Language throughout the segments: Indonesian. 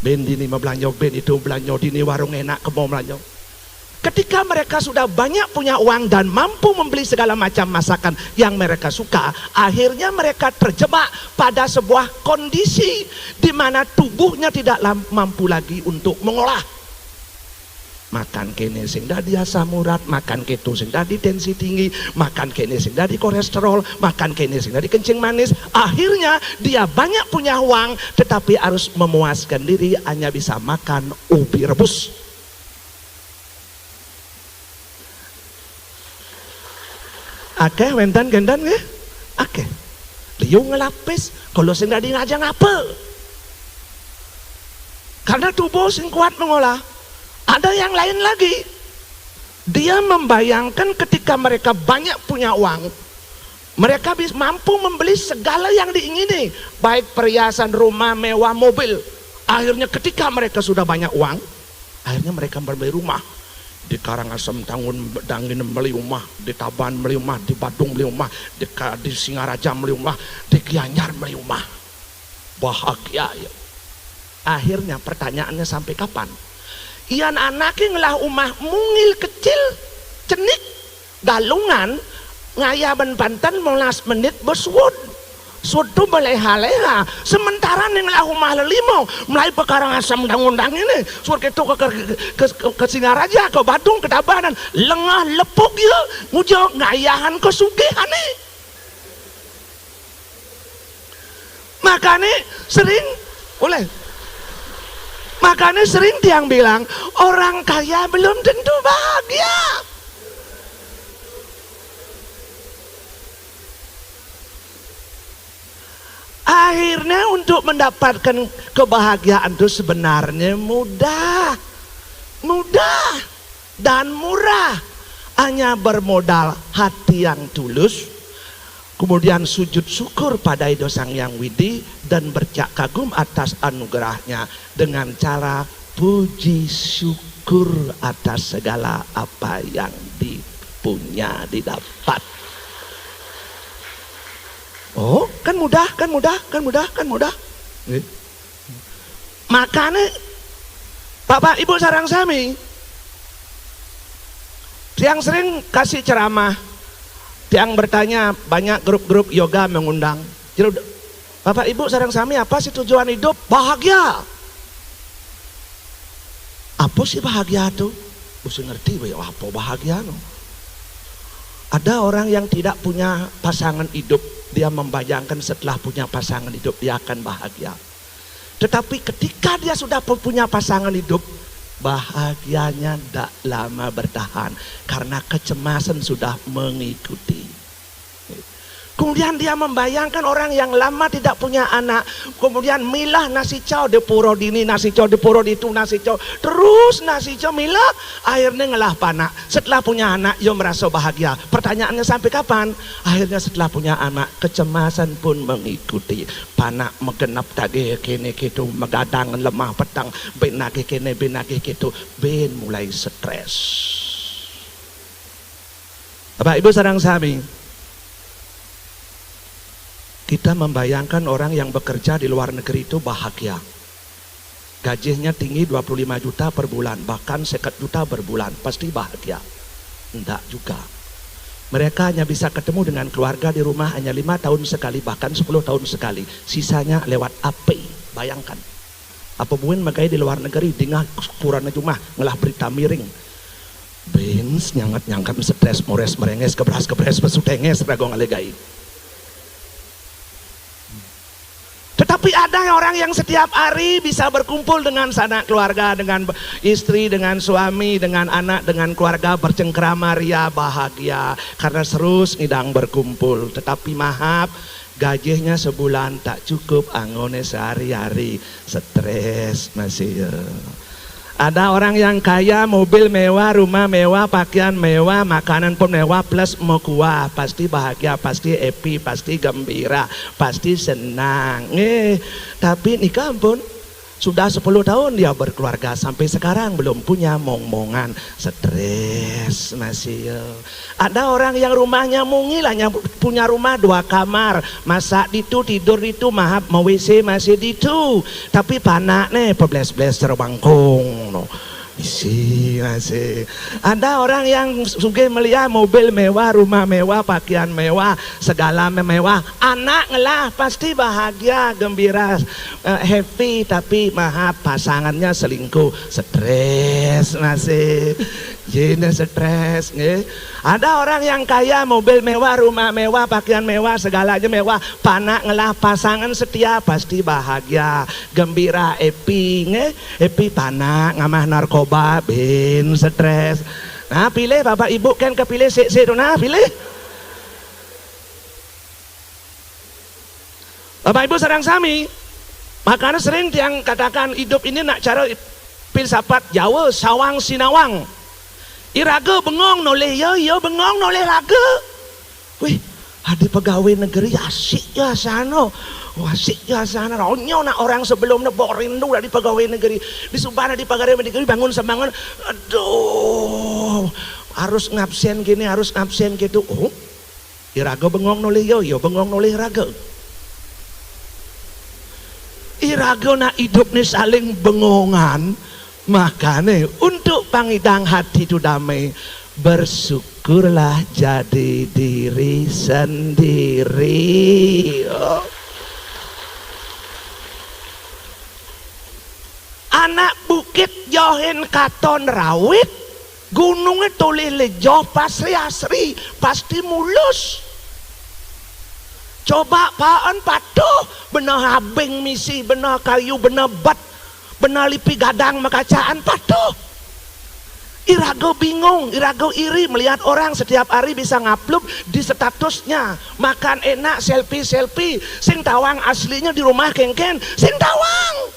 Ben dini belanja, ben itu belanja, dini warung enak kemo belanja. Ketika mereka sudah banyak punya uang dan mampu membeli segala macam masakan yang mereka suka, akhirnya mereka terjebak pada sebuah kondisi di mana tubuhnya tidak mampu lagi untuk mengolah. Makan kene sing dadi asam urat, makan keto sing dadi tensi tinggi, makan kene sing dadi kolesterol, makan kene sing dadi kencing manis. Akhirnya dia banyak punya uang tetapi harus memuaskan diri hanya bisa makan ubi rebus. Akeh wentan gendan nggih? Akeh. Liu ngelapis kalau sing dadi ngajang apa? Karena tubuh sing kuat mengolah. Ada yang lain lagi. Dia membayangkan ketika mereka banyak punya uang, mereka mampu membeli segala yang diingini, baik perhiasan, rumah, mewah, mobil. Akhirnya ketika mereka sudah banyak uang, akhirnya mereka membeli rumah. Di Karangasem Dangin beli rumah, di Taban beli rumah, di Badung beli rumah, di Singaraja beli rumah, di Gianyar beli rumah. Bahagia ya. Akhirnya pertanyaannya sampai kapan? Ian anaknya ngelah umah mungil kecil, cenik, galungan, ngayaban Banten 15 menit bersuud. Suatu beleha-leha, sementara nih ngelah umah lelimo, mulai perkara ngasam undang-undang ini, suruh itu ke Singaraja, ke Badung, ke Tabanan, lengah lepuk ya, ngujo ngayahan kesugihan nih. Makanya sering tiang bilang orang kaya belum tentu bahagia. Akhirnya untuk mendapatkan kebahagiaan itu sebenarnya mudah dan murah. Hanya bermodal hati yang tulus, kemudian sujud syukur pada Ido Sang Yang Widi dan bercak kagum atas anugerahnya dengan cara puji syukur atas segala apa yang didapat. Oh, kan mudah. Makanya Bapak Ibu sarang sami yang sering kasih ceramah, yang bertanya, banyak grup-grup yoga mengundang. Jadi, Bapak Ibu sarang sami, apa sih tujuan hidup? Bahagia. Apa sih bahagia tuh? Bisa ngerti apa bahagia no? Ada orang yang tidak punya pasangan hidup, dia membayangkan setelah punya pasangan hidup dia akan bahagia. Tetapi ketika dia sudah punya pasangan hidup, bahagianya tidak lama bertahan karena kecemasan sudah mengikuti. Kemudian dia membayangkan orang yang lama tidak punya anak, kemudian milah nasi cow di puro dini, nasi cow di puro ditu, nasi cow terus nasi cow milah, akhirnya ngelah panak. Setelah punya anak, yo merasa bahagia. Pertanyaannya sampai kapan? Akhirnya setelah punya anak, kecemasan pun mengikuti. Panak megenap tadi kene gitu, megadang lemah petang, ben nage kene, ben nage gitu, ben mulai stres. Bapak Ibu sarang sami, kita membayangkan orang yang bekerja di luar negeri itu bahagia. Gajinya tinggi 25 juta per bulan, bahkan 1 juta per bulan, pasti bahagia. Enggak juga. Mereka hanya bisa ketemu dengan keluarga di rumah hanya 5 tahun sekali, bahkan 10 tahun sekali. Sisanya lewat AP. Bayangkan. Apa mungkin makanya di luar negeri, dingah kurangnya cuma ngelah berita miring. Bens nyangat-nyangkat stres, mores merenges, kebras pesutenges, ragong alegai. Tetapi ada orang yang setiap hari bisa berkumpul dengan sanak keluarga, dengan istri, dengan suami, dengan anak, dengan keluarga, bercengkrama ria, bahagia karena terus ngidang berkumpul. Tetapi maaf, gajinya sebulan tak cukup, angone sehari-hari, stres masih ya. Ada orang yang kaya, mobil mewah, rumah mewah, pakaian mewah, makanan pun mewah, plus mau kuah, pasti bahagia, pasti happy, pasti gembira, pasti senang. Tapi nikah pun Sudah 10 tahun dia berkeluarga, sampai sekarang belum punya momongan. Stres masih ya. Ada orang yang rumahnya mungil, hanya punya rumah 2 kamar, masak ditu, tidur ditu, mahap mau WC masih ditu, tapi panak nih pebles-beles terbangkung no. Isi masih. Ada orang yang sugih melihat mobil mewah, rumah mewah, pakaian mewah, segala mewah, anak ngelah pasti bahagia, gembira, happy, tapi maaf pasangannya selingkuh, stres masih. Jadi stres nge. Ada orang yang kaya, mobil mewah, rumah mewah, pakaian mewah, segalanya mewah, panak ngelah pasangan setia pasti bahagia, gembira, happy nge. Happy panak ngamah narkoba, bin stres. Nah pilih bapak ibu kan kepilih sik-sik nah pilih. Bapak ibu sareng sami, makanya sering yang katakan hidup ini nak cara filsafat Jawa sawang sinawang. Iraga bengong noleh ya bengong noleh raga. Wih, ada pegawai negeri asik ya sana. Asik ya sana. Ronyo nak orang sebelum nebok rindu dari pegawai negeri. Di Subana di pegawai negeri bangun sembangun. Aduh, harus ngabsen gini, harus ngabsen gitu. Oh, iraga bengong noleh ya bengong noleh raga. Iraga nak hidup nih saling bengongan. Makanya untuk pangidang hati itu damai, bersyukurlah jadi diri sendiri. Anak bukit johin katon rawit, gunungnya toleh lejoh pasri asri, pasti mulus. Coba paan patuh, benar habing misi, benar kayu, benar bat, benar lipi gadang makacaan patuh. Irago bingung, irago iri melihat orang setiap hari bisa ngupload di statusnya makan enak, selfie sing tawang aslinya di rumah kengken sing tawang.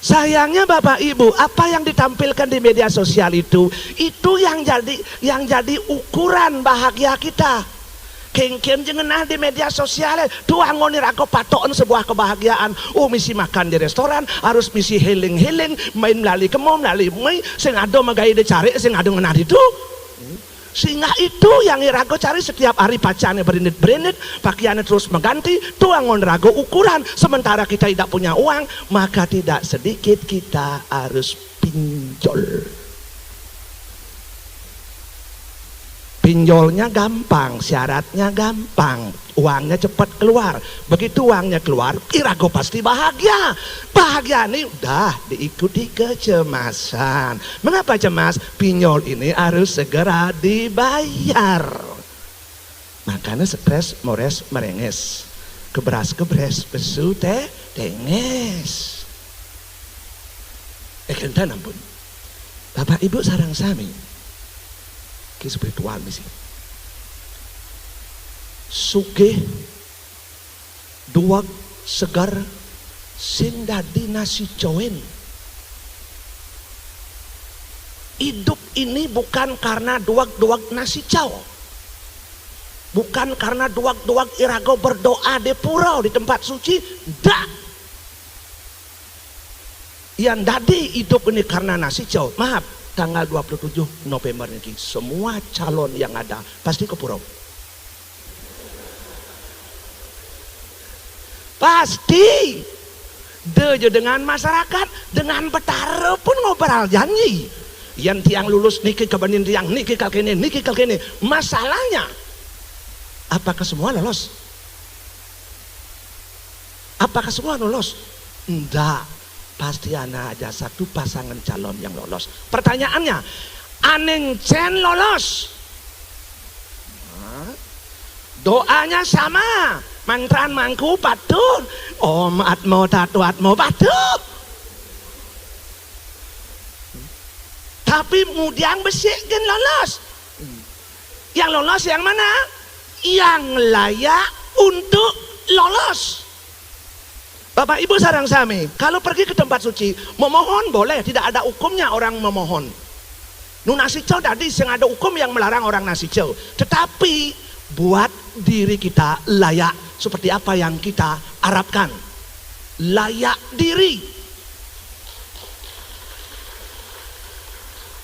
Sayangnya Bapak Ibu, apa yang ditampilkan di media sosial itu yang jadi ukuran bahagia kita. Kengken jengenah di media sosial tuh angonir aku patokan sebuah kebahagiaan. Oh misi makan di restoran, harus misi healing main melalui kemom melalui mei sing ado magai dicari sing ado ngenah itu. Sehingga itu yang irago cari setiap hari, pacarnya berinit pakaiannya terus mengganti, tuh angon rago ukuran. Sementara kita tidak punya uang, maka tidak sedikit kita harus pinjol. Pinjolnya gampang, syaratnya gampang, uangnya cepat keluar. Begitu uangnya keluar, irago pasti bahagia. Bahagia ini udah diikuti kecemasan. Mengapa cemas? Pinjol ini harus segera dibayar. Makanya stres, mores, merenges, kebras, besu, tenges. Kentan ampun. Bapak Ibu sarang sami. Ki spiritual misi. Sugih duag segar sing dadi nasi coen. Hidup ini bukan karena duag-duag nasi cow. Bukan karena duag-duag irago berdoa di pura di tempat suci. Ndak. Yang dadi hidup ini karena nasi cow. Maaf. Tanggal 27 November ini semua calon yang ada pasti ke pura. Pasti deje dengan masyarakat, dengan betara pun ngobrol janji. Yang tiang lulus niki kebenin tiang niki kalkene. Masalahnya apakah semua lolos? Apakah semua lolos? Enggak. Pasti ada satu pasangan calon yang lolos. Pertanyaannya, Aneng Chen lolos? Doanya sama, mantran mangku patuh, Om Atmo Tatu Atmo patuh. Tapi mudiang besik kan lolos. Yang lolos yang mana? Yang layak untuk lolos. Bapak Ibu sarang sami, kalau pergi ke tempat suci, memohon boleh, tidak ada hukumnya orang memohon. Nu nasicau tadi yang ada hukum yang melarang orang nasicau. Tetapi buat diri kita layak seperti apa yang kita harapkan. Layak diri.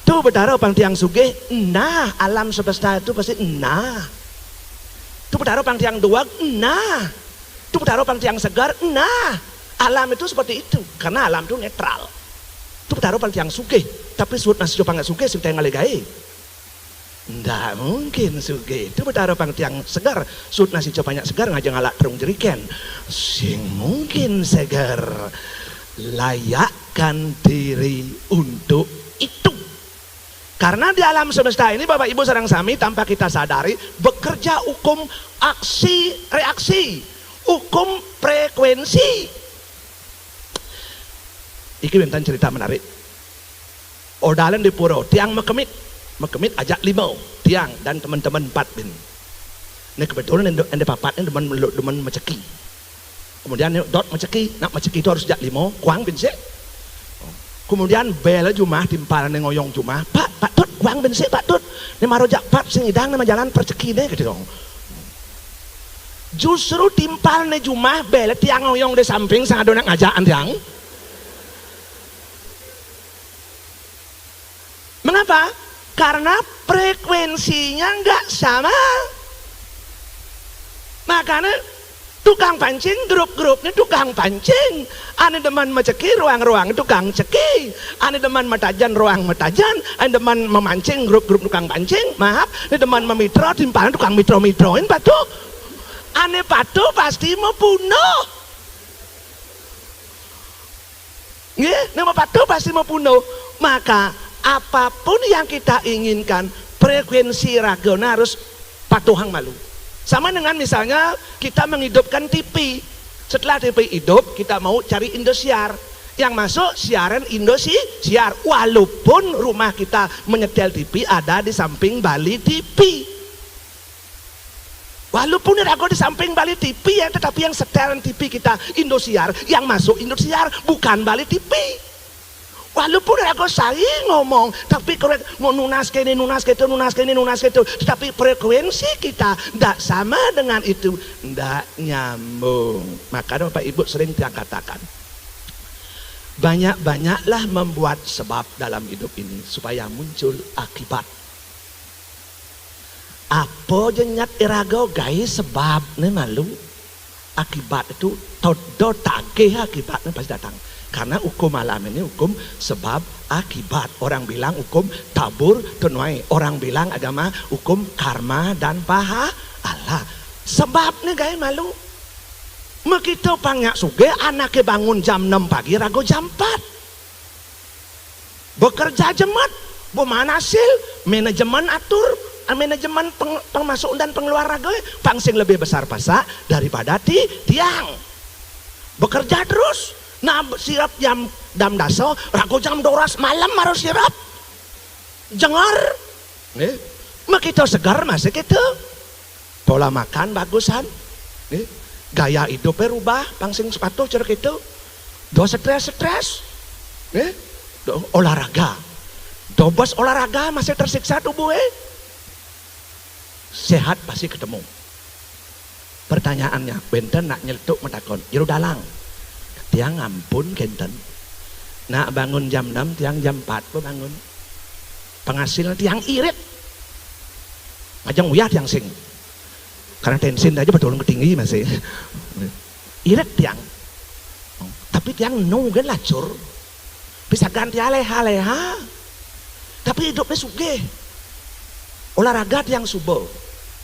Tuh bedara pang tiang sugih, nah alam semesta itu pasti nah. Tuh bedara pang tiang duag, nah. Tuh bedara pang tiang segar, nah. Alam itu seperti itu, karena alam itu netral. Tuh bedara pang tiang sugih, tapi suut nasi coba nggak sugih, sing tiang ngalegai. Nggak mungkin sugih. Itu bedara pang tiang segar, suut nasi coba banyak segar ngajak ngalak terung jeriken. Sing mungkin segar. Layakkan diri untuk itu. Karena di alam semesta ini Bapak Ibu sareng sami tanpa kita sadari bekerja hukum aksi reaksi, hukum frekuensi. Iki benten cerita menarik. Odalan di pura, tiang mekemit ajak limau, tiang dan teman-teman 4 bin. Ini kebetulan ende papat ini demen meceki. Kemudian dot meceki, nak meceki itu harus ajak limau, kuang bin sik. Kemudian bela jumah timpalan ngoyong jumah, Pak Tut, kuang bin sik Pak Tut. Ini maro jak pat sing idang nama jalan perceki deh gitu dong. Justru timpal ne jumah bela tiang ngoyong di samping sang adonak ngajaan tiang. Mengapa? Karena frekuensinya nggak sama. Makanya tukang pancing grup-grupnya tukang pancing. Ane deman meceki ruang-ruang tukang ceki. Ane deman metajan ruang metajan. Ane deman memancing grup-grup tukang pancing. Maaf, ane deman memitro timpalan tukang mitro-mitroin patu. Ane patu pasti mau bunuh. Nggih, nama patu pasti mau bunuh. Maka apapun yang kita inginkan, frekuensi ragona harus patuhang malu. Sama dengan misalnya kita menghidupkan TV. Setelah TV hidup, kita mau cari Indosiar. Yang masuk siaran Indosiar. Walaupun rumah kita menyetel TV ada di samping Bali TV. Walaupun ada di samping Bali TV ya, tetapi yang setelan TV kita Indosiar, yang masuk Indosiar bukan Bali TV. Walaupun aku saling ngomong, tapi kalau mau nunas ke ini, tetapi frekuensi kita tidak sama dengan itu, tidak nyambung. Maka Bapak Ibu sering dia katakan, banyak-banyaklah membuat sebab dalam hidup ini supaya muncul akibat. Apa jenyat irago gaya sebab ne malu? Akibat itu todo tagih akibatnya pasti datang. Karena hukum alam ini hukum sebab akibat. Orang bilang hukum tabur tunuai. Orang bilang agama hukum karma dan pahala. Sebabnya gaya malu. Begitu pangyak suge anaknya bangun jam 6 pagi rago jam 4. Bekerja jemat. Bagaimana hasil? Manajemen atur. Manajemen pengmasuk dan pengeluar rago. Pangsing lebih besar pasak daripada tiang. Bekerja terus. Nah sirap jam dam daso, rago jam 12 malam harus sirap. Jengar. Makito segar masih gitu. Pola makan bagusan. Gaya hidupnya rubah, pangsing sepatu cerek itu. Do stres. Do olahraga. Dobas olahraga masih tersiksa tubuhnya. Sehat pasti ketemu. Pertanyaannya, benten nak nyeletuk metakon, iru dalang. Tiang ampun kenten. Nak bangun jam 6, tiang jam 4 bangun. Penghasilan tiang irit. Ngajang uyah tiang sing. Karena tensin aja betul ketinggi masih. Irit tiang. Tapi tiang nungguin lacur. Bisa ganti aleha-aleha. Tapi hidupnya sugih. Olahraga tiang subuh.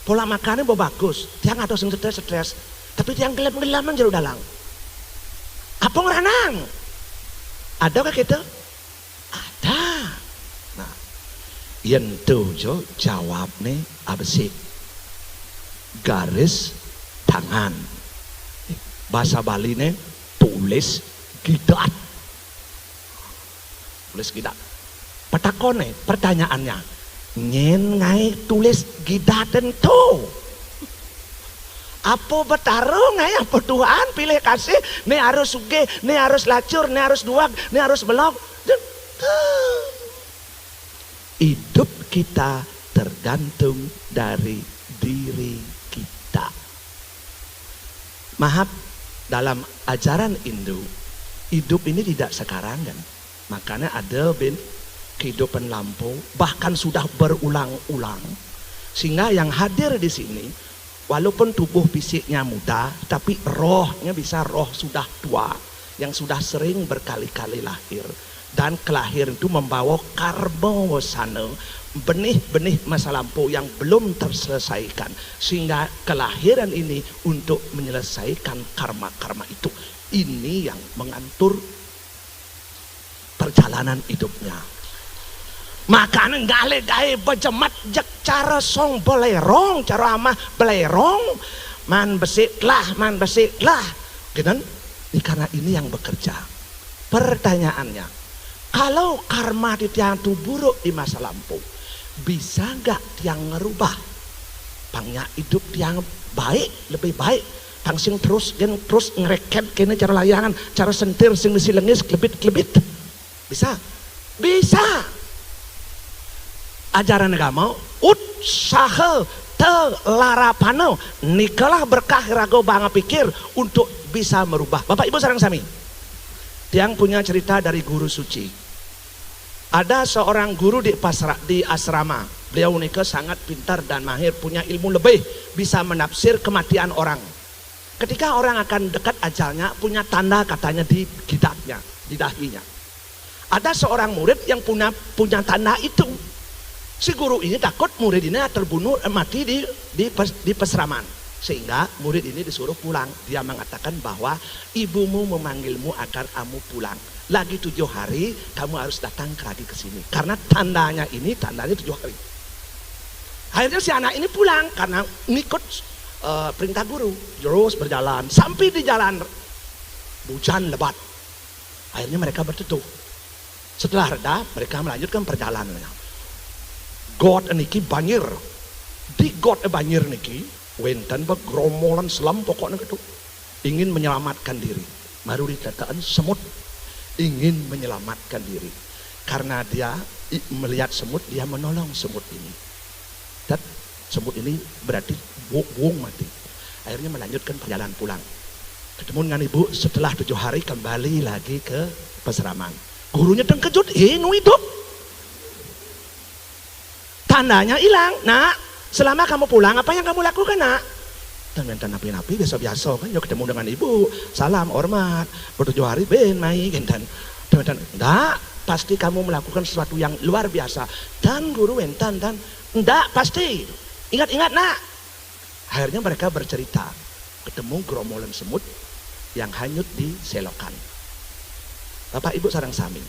Pola makannya bagus. Tiang atau sing stres. Tapi tiang gelap-gelapan jeruk dalang. Apa ngeranang? Ada kah kita? Ada. Nah, yang tuh jo jawab nih apa sih? Garis tangan. Bahasa Bali nih tulis gidat. Tulis gidat. Petakone pertanyaannya, nyen ngai tulis gidat tentu. Apa bertarung ya apa Tuhan pilih kasih, ini harus sugih, ini harus lacur, ini harus duag, ini harus belok. Hidup kita tergantung dari diri kita. Maaf, dalam ajaran Hindu, hidup ini tidak sekarangan. Makanya ada kehidupan lampau, bahkan sudah berulang-ulang. Sehingga yang hadir di sini, walaupun tubuh fisiknya muda, tapi rohnya bisa roh sudah tua, yang sudah sering berkali-kali lahir. Dan kelahiran itu membawa karma wasana, benih-benih masa lampau yang belum terselesaikan. Sehingga kelahiran ini untuk menyelesaikan karma-karma itu. Ini yang mengatur perjalanan hidupnya. Makanya gale-gae bejemat jek cara song belerong, cara amah belerong, man besiklah. Gitu. Ini karena ini yang bekerja. Pertanyaannya, kalau karma di tiang tu buruk di masa lampau, bisa gak tiang ngerubah? Pangnya hidup tiang baik, lebih baik. Tang sing terus ngereket kene cara layangan, cara sentir sing misi lengis klebit. Bisa? Bisa. Ajaran agama usaha telarapano nikalah berkah rago bangga pikir untuk bisa merubah. Bapak Ibu sareng sami, tiang punya cerita dari guru suci. Ada seorang guru di asrama. Beliau nikah sangat pintar dan mahir, punya ilmu lebih, bisa menafsir kematian orang. Ketika orang akan dekat ajalnya, punya tanda katanya di kitabnya, di dahinya. Ada seorang murid yang punya tanda itu. Si guru ini takut murid ini terbunuh mati di pesraman. Sehingga murid ini disuruh pulang. Dia mengatakan bahwa ibumu memanggilmu agar kamu pulang. Lagi 7 hari kamu harus datang lagi ke sini. Karena tandanya 7 hari. Akhirnya si anak ini pulang karena ngikut perintah guru. Terus berjalan sampai di jalan hujan lebat. Akhirnya mereka berteduh. Setelah reda mereka melanjutkan perjalanannya. God niki banjir. Di God banjir niki wenten begromolan selam pokoknya gitu. Ingin menyelamatkan diri. Baru ditataan semut ingin menyelamatkan diri. Karena dia melihat semut, dia menolong semut ini. Dan semut ini berarti buang mati. Akhirnya melanjutkan perjalanan pulang. Ketemu dengan ibu setelah 7 hari kembali lagi ke pesraman. Gurunya terkejut, nu itu. Tandanya hilang. Nak, selama kamu pulang apa yang kamu lakukan, nak? Dan napi-napi biasa-biasa kan, ya ketemu dengan ibu, salam, hormat, ber 7 hari main dan enggak, pasti kamu melakukan sesuatu yang luar biasa. Dan guru entan dan enggak, pasti ingat-ingat, nak. Akhirnya mereka bercerita, ketemu gerombolan semut yang hanyut di selokan. Bapak Ibu sareng sami,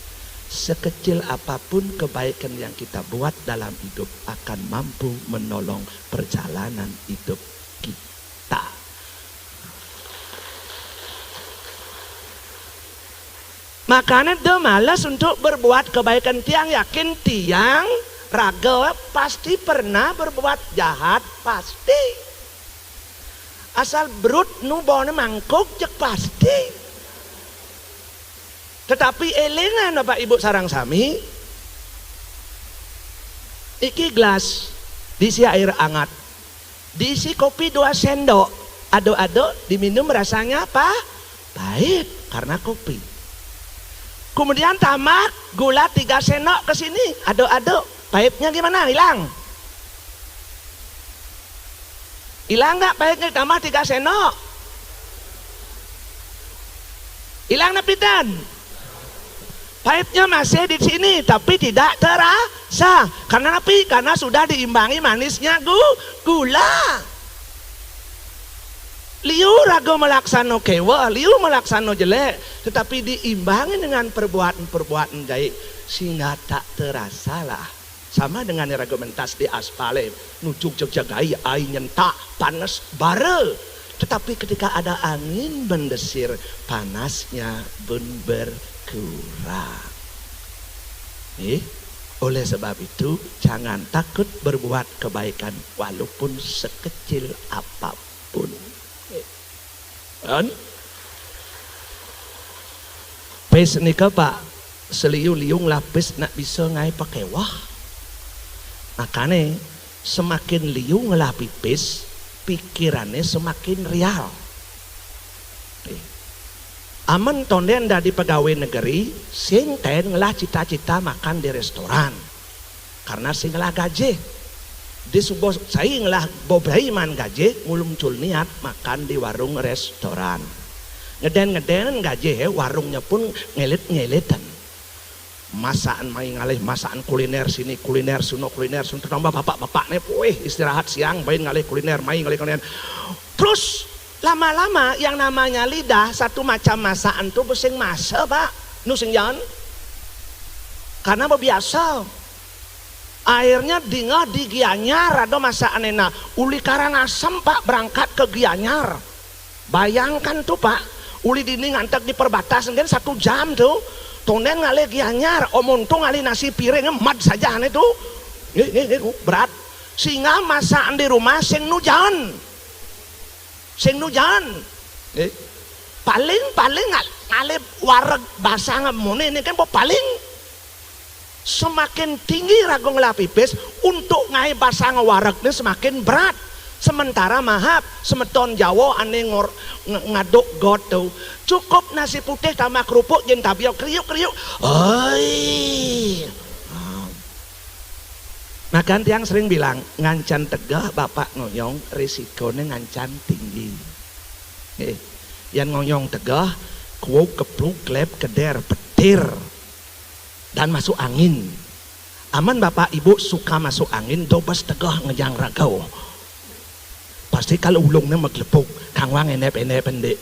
sekecil apapun kebaikan yang kita buat dalam hidup akan mampu menolong perjalanan hidup kita. Makanya dia malas untuk berbuat kebaikan. Tiang yakin tiang raga pasti pernah berbuat jahat, pasti. Asal berut nubone mangkuk cek pasti. Tetapi elingan Bapak Ibu sarang sami, iki gelas diisi air hangat, diisi kopi 2 sendok, aduk-aduk diminum rasanya apa? Pahit karena kopi. Kemudian tambah gula 3 sendok ke sini, aduk-aduk, pahitnya gimana? Hilang? Hilang nggak pahitnya tambah 3 sendok? Hilang napitan? Pahitnya masih di sini tapi tidak terasa. Karena apa? Karena sudah diimbangi manisnya gula. Liu rago melaksano kewa, liu melaksano jelek, tetapi diimbangi dengan perbuatan-perbuatan baik sehingga tak terasa lah. Sama dengan rago mentas di aspale, nujuk jagai air nyentak panas bara. Tetapi ketika ada angin mendesir, panasnya berkurang. Oleh sebab itu jangan takut berbuat kebaikan walaupun sekecil apapun. Pes nika Pak seliu-liung lapis nak bisa ngai pakai wah. Makanya semakin liung ngelapis pikirannya semakin real. Aman tonden dari pegawai negeri, sing ten ngelah cita-cita makan di restoran. Karena sing ngelah gaji. Di subuh saya ngelah bobraiman gaji, muncul niat makan di warung restoran. Ngeden gaji, warungnya pun ngelit-ngelitan. Masakan main ngalih masakan kuliner sini kuliner suno tambah bapak-bapak nih istirahat siang main ngalih kuliner terus lama-lama yang namanya lidah satu macam masakan tuh besing masa pak nusing jangan karena biasa akhirnya dingah di Gianyar ada masakan enak uli Karangasem pak berangkat ke Gianyar bayangkan tuh pak uli dini ngantek di perbatasan kan 1 jam tuh tonen ngalih Gianyar, omontung ngalih nasi piring emat saja itu, berat. Sehingga masakan di rumah sing nujan, paling ngalih wareg basah ngemune ini kan paling semakin tinggi ragung lapipis untuk ngai basah ngewareg ini semakin berat. Sementara mahap semeton Jawa ane ngaduk got tuh cukup nasi putih tambah kerupuk jen tabio kriuk makan tiang sering bilang ngancan tegah bapak ngoyong risikonya ngancan tinggi yang ngoyong tegah kuau kepluk klep keder petir dan masuk angin aman bapak ibu suka masuk angin dobas tegah ngejang ragau pasti kalau ulungnya meglepuk kangwang enep-enep pendek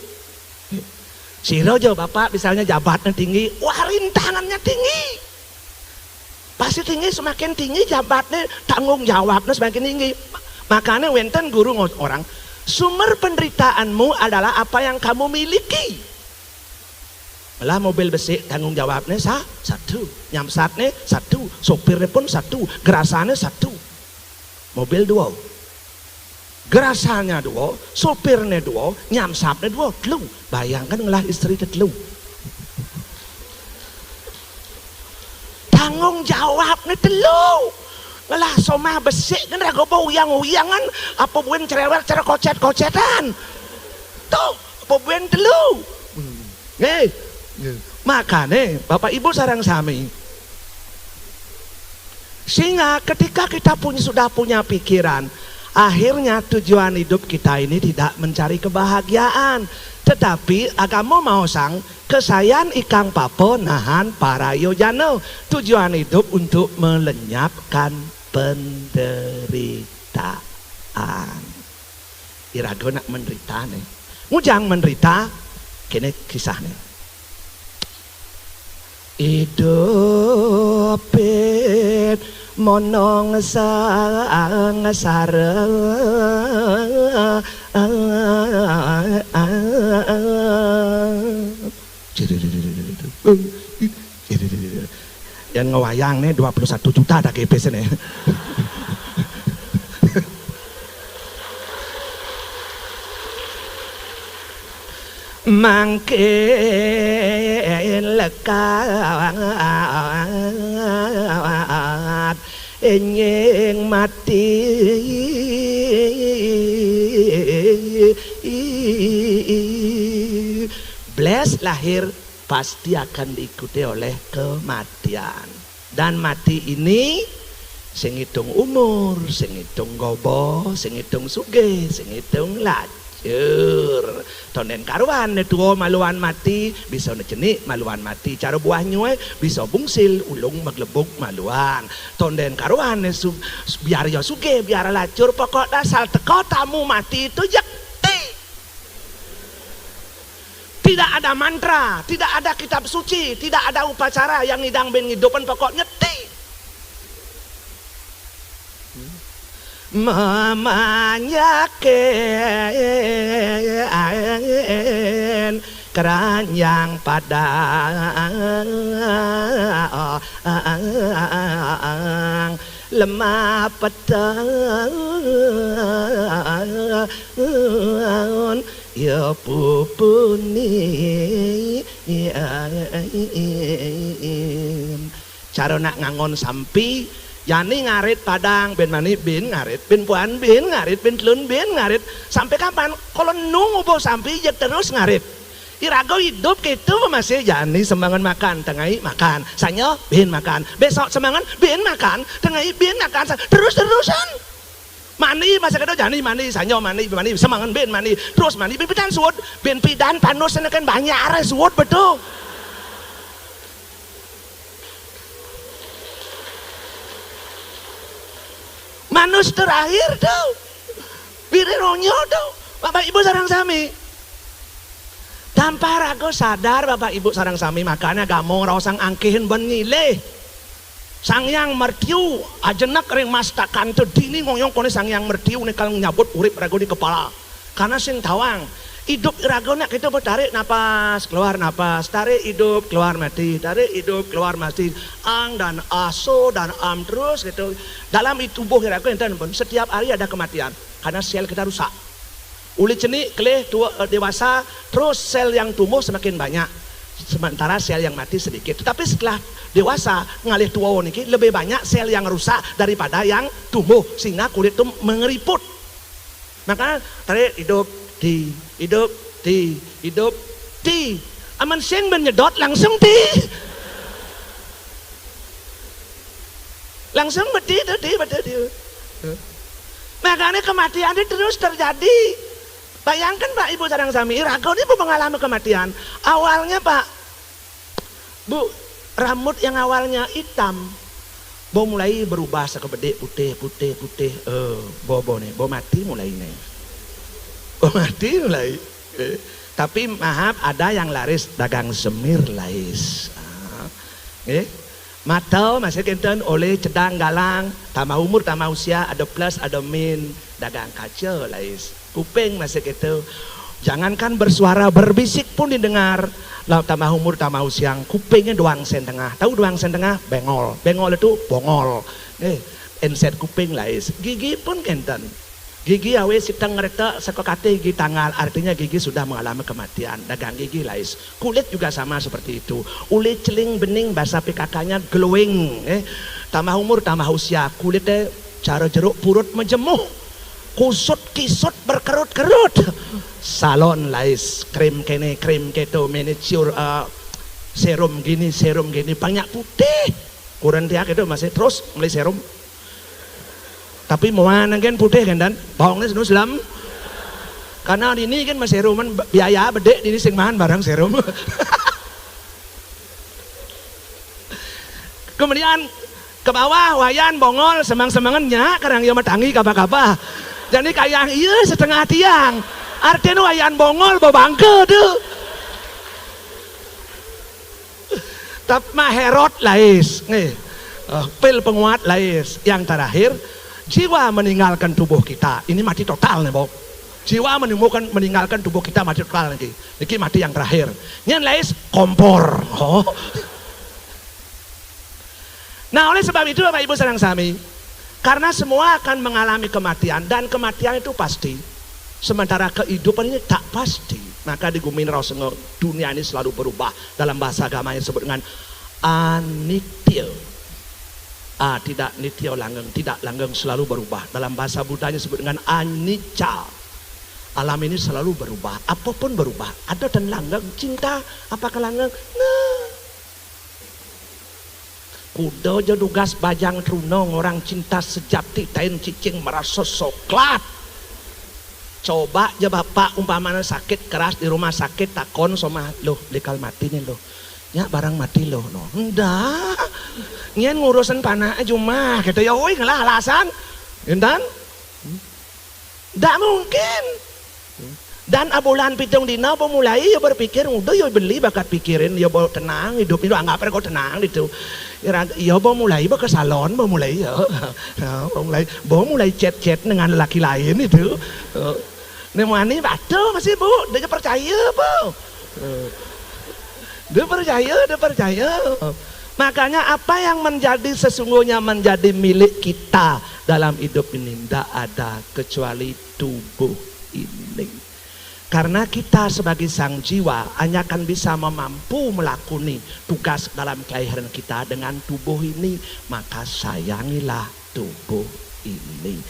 siro aja bapak misalnya jabatnya tinggi wah rintangannya tinggi pasti tinggi semakin tinggi jabatnya tanggung jawabnya semakin tinggi makanya wenten guru orang sumber penderitaanmu adalah apa yang kamu miliki malah mobil besi tanggung jawabnya satu nyamsatnya satu sopirnya pun satu gerasannya satu mobil 2 gerasannya 2, sopirnya 2, nyamsapnya 2, telu. Bayangkan ngelah istri telu. Tanggung jawabnya telu. Ngelah somah besik kan rago uyang-uyangan apa buen cerewet cara kocet-kocetan. Tuh, apa buen telu. Makanya Bapak Ibu sareng sami. Sehingga ketika kita sudah punya pikiran akhirnya tujuan hidup kita ini tidak mencari kebahagiaan tetapi agama mau sang kesayan ikang papo nahan para yojano tujuan hidup untuk melenyapkan penderitaan irago nak menderita nih mujang menderita kini kisahnya hidup monong sang sareng yang ngewayang nih 21 juta ada GPS nih mangke lekat enyeng mati bless lahir pasti akan diikuti oleh kematian dan mati ini sing hitung umur sing hitung gobo sing hitung sugih sing hitung lajur tonden karuan tuwa maluan mati bisa cenik maluan mati cara buahnya bisa bungsil ulung maglebuk maluan tonden karuan biar ya suge biar lacur pokok dasar teko tamu mati itu yakti tidak ada mantra tidak ada kitab suci tidak ada upacara yang ngidang ben ngidupan pokoknya memanyakan keranjang padang lemah petang ya pupuni cara nak ngangon sampi Yani ngarit padang, ben mani bin ngarit, ben puan bin ngarit, ben telun bin ngarit. Sampai kapan? Kalau nunggu bau sampai ya terus ngarit. Irago hidup gitu masih jani semangan makan, tengai makan, sanyo bin makan, besok semangan bin makan, tengai bin makan, terus-terusan. Mani masa kado jani mani, sanyo mani, semangan bin mani, terus mani bin pidan suwud, bin pidan panus kan banyak arah suwud betul. Manus terakhir tau, bireronyo tau, Bapak Ibu sarang sami. Tanpa ragu sadar Bapak Ibu sarang sami, makanya kamu rausang angkihin benile. Sangyang mertiu ajenak ring mastakan tu dini ngoyong kone sangyang mertiu nih kalau nyabut urip ragu di kepala. Karena sing tawang hidup ragu nak kita tarik napas keluar napas, tarik hidup keluar mati, tarik hidup keluar mati, ang dan aso dan am terus gitu. Dalam tubuh ragu enten pun setiap hari ada kematian karena sel kita rusak. Uli cenik kelih dewasa terus sel yang tumbuh semakin banyak sementara sel yang mati sedikit. Tetapi setelah dewasa ngalih tua niki lebih banyak sel yang rusak daripada yang tumbuh sehingga kulit itu mengeriput. Maka tarik hidup di aman sing menyedot langsung langsung beti. Makanya kematian itu terus terjadi. Bayangkan Pak Ibu sareng sami, Irago ini mengalami kematian. Awalnya Pak Bu, rambut yang awalnya hitam bo mulai berubah sekebede putih. Bo mati mulai nih. Bo mati mulai. Tapi maaf ada yang laris dagang semir lais. Matau masih kenten oleh cedang galang, tambah umur tambah usia, ada plus ada min, dagang kaca lais. Kuping masih gitu. Jangankan bersuara berbisik pun didengar. Lalu tambah umur tambah usia, kupingnya doang sen tengah. Tahu doang sen tengah? Bengol. Bengol itu bongol. Enset kuping lais. Gigi pun kenten. Gigi awe sitang ngereta sekokate gigi tanggal, artinya gigi sudah mengalami kematian. Dagang gigi lais. Kulit juga sama seperti itu. Uli celing bening bahasa PKK-nya glowing. Tambah umur tambah usia, kulitnya cara jeruk purut menjemuh. Kusut kisut berkerut-kerut. Salon lais, krim kene krim keto, manicure, serum gini banyak putih. Kurang tiak itu masih terus mulai serum. Tapi mau kan putih kan dan bohongnya senus selam. Karena ini kan masih seruman biaya bedek ini sing mahan barang serum. Kemudian ke bawah wayan bongol semang-semangannya karang yo matangi kapa-kapa. Jadi kayak iya setengah tiang. Artinya wayan bongol babangke tuh. Tapi maherot lais. Nih. Pil penguat lais. Yang terakhir jiwa meninggalkan tubuh kita. Ini mati total nih, Bob. Jiwa meninggalkan tubuh kita mati total nih. Ini mati yang terakhir. Yang lais kompor. Oh. Nah, oleh sebab itu Bapak Ibu sareng sami, karena semua akan mengalami kematian dan kematian itu pasti. Sementara kehidupan ini tak pasti. Maka di Gumin Rausenggo dunia ini selalu berubah. Dalam bahasa agama yang disebut dengan anitya. Tidak nitya langgeng, tidak langgeng selalu berubah. Dalam bahasa Buddhanya disebut dengan anicca. Alam ini selalu berubah, apapun berubah. Ada dan langgeng, cinta, apakah langgeng? Nah. Kuda jodugas bajang trunong, orang cinta sejati tain cicing merasa soklat. Coba aja bapak umpamanya sakit keras di rumah sakit takon sama loh lekal mati nih loh. Ya barang mati loh no. Enggak. Nyen ngurusan panah cuma gitu ya woi ngalah alasan. Enten? Enggak mungkin. Dan abulan pitung dina mulai ya berpikir udah ya beli bakat pikirin ya bawa tenang hidup itu anggap kok tenang gitu. Ya bawa mulai bawa ke salon bawa mulai ya. Bawa mulai chat-chat dengan laki lain itu. Nemani batu masih Bu, dia percaya Bu. Dia percaya. Makanya apa yang menjadi sesungguhnya menjadi milik kita dalam hidup ini tidak ada kecuali tubuh ini. Karena kita sebagai sang jiwa hanya akan bisa mampu melakoni tugas dalam kelahiran kita dengan tubuh ini, maka sayangilah tubuh ini.